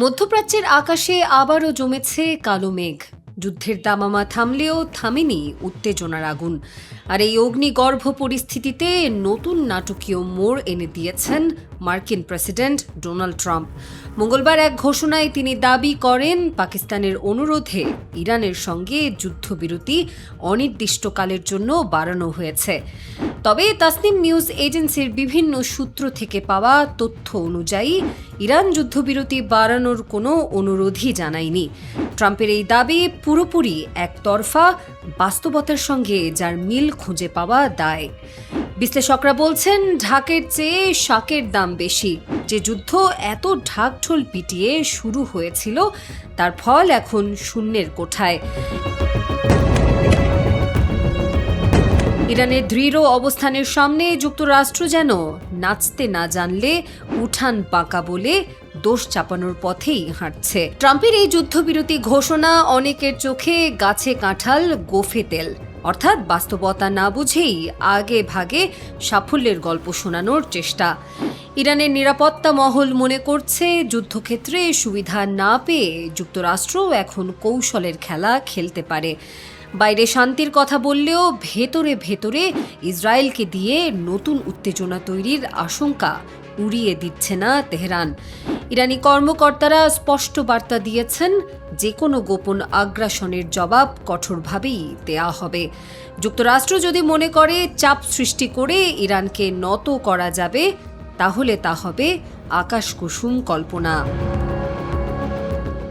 মধ্যপ্রাচ্যের আকাশে আবারও জমেছে কালো মেঘ। যুদ্ধের দামামা থামলেও থামেনি উত্তেজনার আগুন। আর এই অগ্নিগর্ভ পরিস্থিতিতে নতুন নাটকীয় মোড় এনে দিয়েছেন মার্কিন প্রেসিডেন্ট ডোনাল্ড ট্রাম্প। মঙ্গলবার এক ঘোষণায় তিনি দাবি করেন, পাকিস্তানের অনুরোধে ইরানের সঙ্গে যুদ্ধবিরতি অনির্দিষ্টকালের জন্য বাড়ানো হয়েছে। তবে তাসনিম নিউজ এজেন্সির বিভিন্ন সূত্র থেকে পাওয়া তথ্য অনুযায়ী ইরান যুদ্ধবিরতি বাড়ানোর কোনো অনুরোধই জানায়নি। ট্রাম্পের এই দাবি পুরোপুরি একতরফা, বাস্তবতার সঙ্গে যার মিল খুঁজে পাওয়া দায়। বিশ্লেষকরা বলছেন, ঢাকের চেয়ে শাকের দাম বেশি। যে যুদ্ধ এত ঢাকঢোল পিটিয়ে শুরু হয়েছিল, তার ফল এখন শূন্যের কোঠায়। ইরানের দৃঢ় অবস্থানের সামনে যুক্তরাষ্ট্র যেন নাচতে না জানলে উঠান বাঁকা বলে দোষ চাপানোর পথেই হাঁটছে। ট্রাম্পের এই যুদ্ধবিরতি ঘোষণা অনেকের চোখে গাছে কাঁঠাল গোফে তেল, অর্থাৎ বাস্তবতা না বুঝেই আগে ভাগে সাফল্যের গল্প শোনানোর চেষ্টা। ইরানের নিরাপত্তা মহল মনে করছে, যুদ্ধক্ষেত্রে সুবিধা না পেয়ে যুক্তরাষ্ট্র এখন কৌশলের খেলা খেলতে পারে। বাইরে শান্তির কথা বললেও ভেতরে ভেতরে ইসরায়েলকে দিয়ে নতুন উত্তেজনা তৈরির আশঙ্কা উড়িয়ে দিচ্ছে না তেহরান। ইরানি কর্মকর্তারা স্পষ্ট বার্তা দিয়েছেন, যে কোনো গোপন আগ্রাসনের জবাব কঠোরভাবেই দেয়া হবে। যুক্তরাষ্ট্র যদি মনে করে চাপ সৃষ্টি করে ইরানকে নত করা যাবে, তাহলে তা হবে আকাশকুসুম কল্পনা।